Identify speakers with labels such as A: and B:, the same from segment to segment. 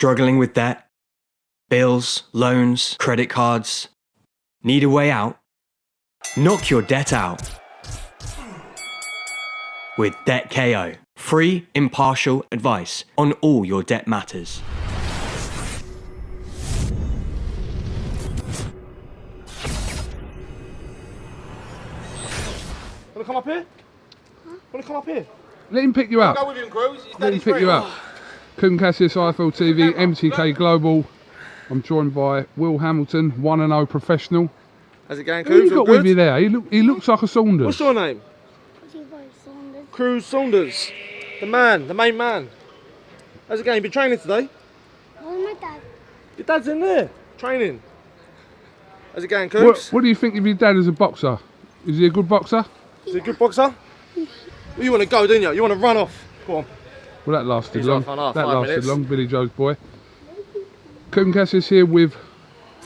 A: Struggling with debt? Bills, loans, credit cards? Need a way out? Knock your debt out with Debt KO. Free, impartial advice on all your debt matters.
B: Wanna come up here? Wanna come up here?
C: Let him pick you up.
B: Go with him, Cruz.
C: Let him pick you up. KUGAN, CASSIU, IFL TV, MTK Global. I'm joined by Will Hamilton, 1-0 professional.
B: How's it going,
C: Who
B: Cruz?
C: you got with you there? He looks like a Saunders.
B: What's your name? Cruz Saunders. The man, the main man. How's it going? You been training today?
D: Where's my dad?
B: Your dad's in there, training. How's it going, Cruz?
C: What do you think of your dad as a boxer? Is he a good boxer?
B: Is he a good boxer? You want to go, didn't you? You want to run off. Go on.
C: Well, that lasted
B: He's
C: long.
B: off on
C: That
B: 5
C: lasted
B: minutes.
C: long, Billy Joe's boy. KUGAN, CASSIU's here with,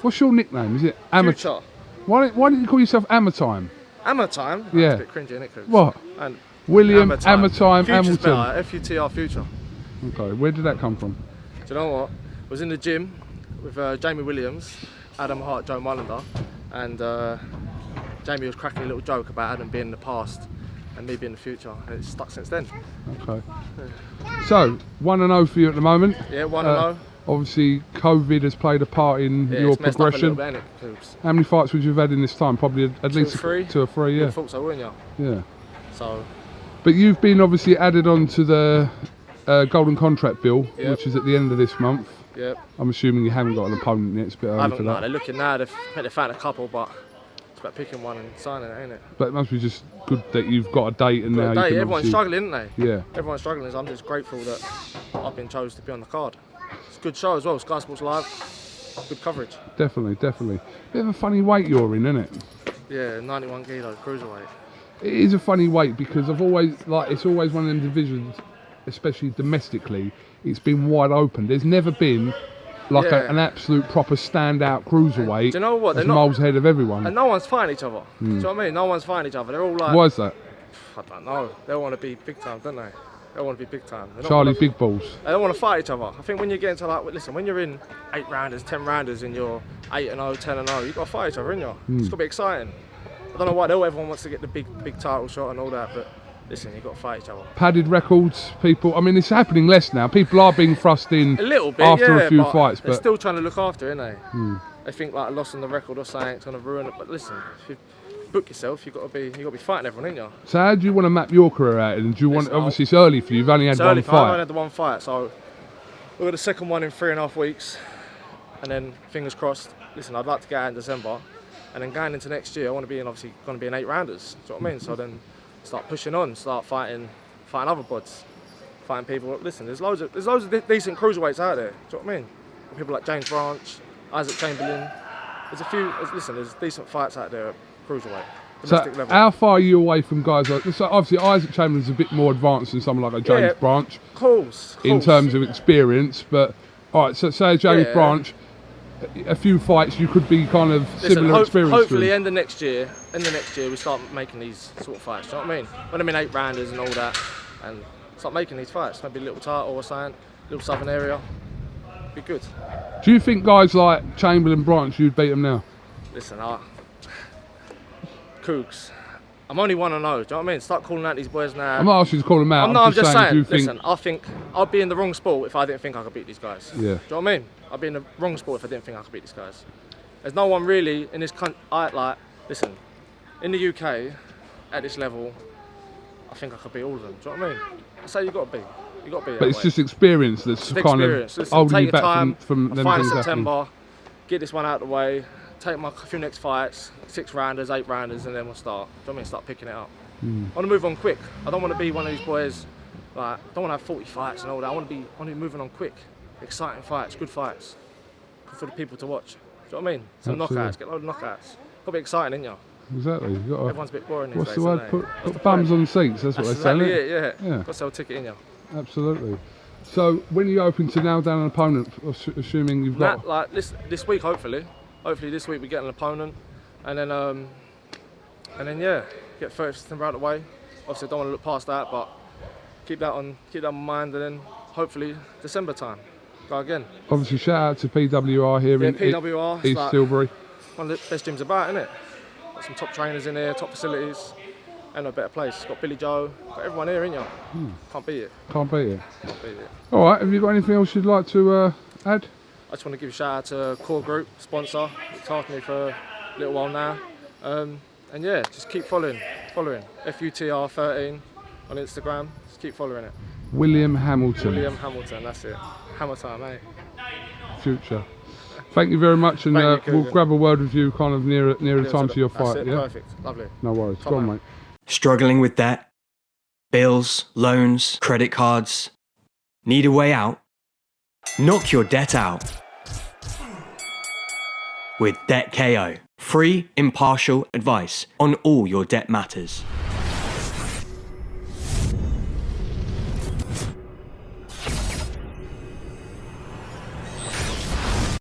C: what's your nickname? Is it
B: Future.
C: Why didn't you call yourself Hammer Time?
B: Hammer Time?
C: Yeah.
B: That's a bit cringy, isn't it, Cruz?
C: What?
B: And
C: William Hammer Time
B: Future's
C: Hamilton.
B: better, F-U-T-R, Future.
C: Okay, where did that come from?
B: Do you know what? I was in the gym with Jamie Williams, Adam Hart, Joe Mullender, and Jamie was cracking a little joke about Adam being in the past and me being the future, and it's stuck since then.
C: Okay. So, 1-0 for you at the moment.
B: Yeah, 1-0.
C: Obviously, COVID has played a part in
B: Yeah,
C: your
B: it's messed up a
C: progression.
B: little bit, ain't it, Coops?
C: How many fights would you have had in this time? Probably at least 2 or 3, yeah.
B: You thought so, wouldn't you?
C: Yeah.
B: So,
C: But you've been obviously added on to the Golden Contract Bill,
B: Yep.
C: which is at the end of this month.
B: yeah.
C: I'm assuming you haven't got an opponent yet, it's a bit
B: I
C: early
B: haven't,
C: for
B: no,
C: that.
B: they're looking now, they found a couple, but it's about picking one and signing it, ain't it?
C: But it must be just good that you've got a date and now you can
B: Everyone's
C: obviously...
B: struggling, isn't they?
C: Yeah.
B: Everyone's struggling, so I'm just grateful that I've been chosen to be on the card. It's a good show as well, Sky Sports Live, good coverage.
C: Definitely. Bit of a funny weight you're in, isn't it?
B: Yeah, 91 kilo cruiserweight.
C: It is a funny weight because it's always one of them divisions, especially domestically, it's been wide open. There's never been an absolute proper standout cruiserweight.
B: Do you know what?
C: That's miles ahead of everyone.
B: And no one's fighting each other. Do you know what I mean? No one's fighting each other. They're all like...
C: Why is that?
B: I don't know. They want to be big time, don't they? They want to be big time.
C: Charlie Big Balls.
B: They don't want to fight each other. I think when you get into like, listen, when you're in 8 rounders, 10 rounders and you're 8-0, 10-0, you've got to fight each other, innit you? It's got to be exciting. I don't know why everyone wants to get the big title shot and all that, but listen, you've got to fight each other.
C: Padded records, people. I mean, it's happening less now. People are being thrust in
B: A little bit,
C: after
B: yeah,
C: a few
B: but
C: fights,
B: they're
C: but
B: still trying to look after it, aren't they? They think like a loss on the record or something is going to ruin it. But listen, if you book yourself, you've got to be fighting everyone, ain't you?
C: So how do you want to map your career out? And do you want? Obviously, it's early for you. You've only had one
B: I've
C: fight.
B: only had the one fight, so we've got the second one in 3.5 weeks, and then fingers crossed. Listen, I'd like to get out in December, and then going into next year, I want to be in 8 rounders. Do you know what I mean? So then start pushing on, start fighting other bods, fighting people. Listen, there's loads of decent cruiserweights out there. Do you know what I mean? People like James Branch, Isaac Chamberlain. There's decent fights out there at cruiserweight.
C: So
B: Level.
C: how far are you away from guys like? So obviously, Isaac Chamberlain's a bit more advanced than someone like a James Branch
B: Course.
C: in terms of experience. But all right, so say James Branch, a few fights you could be kind of similar experience.
B: Hopefully, end of next year, we start making these sort of fights. Do you know what I mean? When I'm in 8 rounders and all that, and start making these fights, maybe a little title or something, little southern area, be good.
C: Do you think guys like Chamberlain, Branch, you'd beat them now?
B: Listen, Cougs, I'm only 1-0. Do you know what I mean? Start calling out these boys now.
C: I'm not asking you to call them out.
B: I'm just saying.
C: Do you
B: Listen, I think I'd be in the wrong sport if I didn't think I could beat these guys.
C: Yeah.
B: Do you know what I mean? I'd be in the wrong sport if I didn't think I could beat these guys. There's no one really in this country. Listen, in the UK, at this level, I think I could beat all of them. Do you know what I mean? I say you got to be. You got to be.
C: But it's just experience that's kind of holding you back from them
B: fight in
C: things
B: September,
C: happening.
B: get this one out of the way, take my few next fights, 6 rounders, 8 rounders, and then we'll start. Do you know what I mean? Start picking it up. I want to move on quick. I don't want to be one of these boys. Like, I don't want to have 40 fights and all that. I want to be moving on quick, exciting fights, good fights, for the people to watch. Do you know what I mean? Some knockouts, get a load of knockouts. Got to be exciting, ain't you?
C: Exactly. You got
B: Everyone's a bit boring these
C: what's
B: days.
C: the word? Put bums on seats. That's what they say.
B: Exactly it, yeah.
C: Yeah.
B: Got to sell a ticket, in you.
C: Absolutely. So when are you hoping to nail down an opponent, assuming you've got...
B: Like this week, hopefully. Hopefully this week we get an opponent, and then yeah, get 30th September out of the way. Obviously I don't want to look past that, but keep that on my mind, and then hopefully December time. go again.
C: Obviously, shout out to PWR here
B: Yeah,
C: in
B: PWR, it's
C: East
B: like
C: Tilbury.
B: one of the best gyms about, isn't it? Got some top trainers in here, top facilities. Ain't no better place. Got Billy Joe, got everyone here, ain't ya? Can't beat it.
C: Can't beat it.
B: Can't beat it.
C: All right, have you got anything else you'd like to add?
B: I just want to give a shout out to Core Group, sponsor. It's after me for a little while now. And yeah, just keep following. FUTR13 on Instagram. Just keep following it.
C: William Hamilton.
B: William Hamilton, that's it. Hammer time, mate.
C: Future. Thank you very much, and
B: Thank you,
C: we'll
B: KUGAN.
C: grab a word with you kind of nearer time to your fight.
B: That's it,
C: Yeah.
B: perfect. Lovely.
C: No worries.
B: Top
C: Go on,
B: man.
C: mate.
A: Struggling with debt? Bills, loans, credit cards? Need a way out? Knock your debt out with Debt KO. Free, impartial advice on all your debt matters.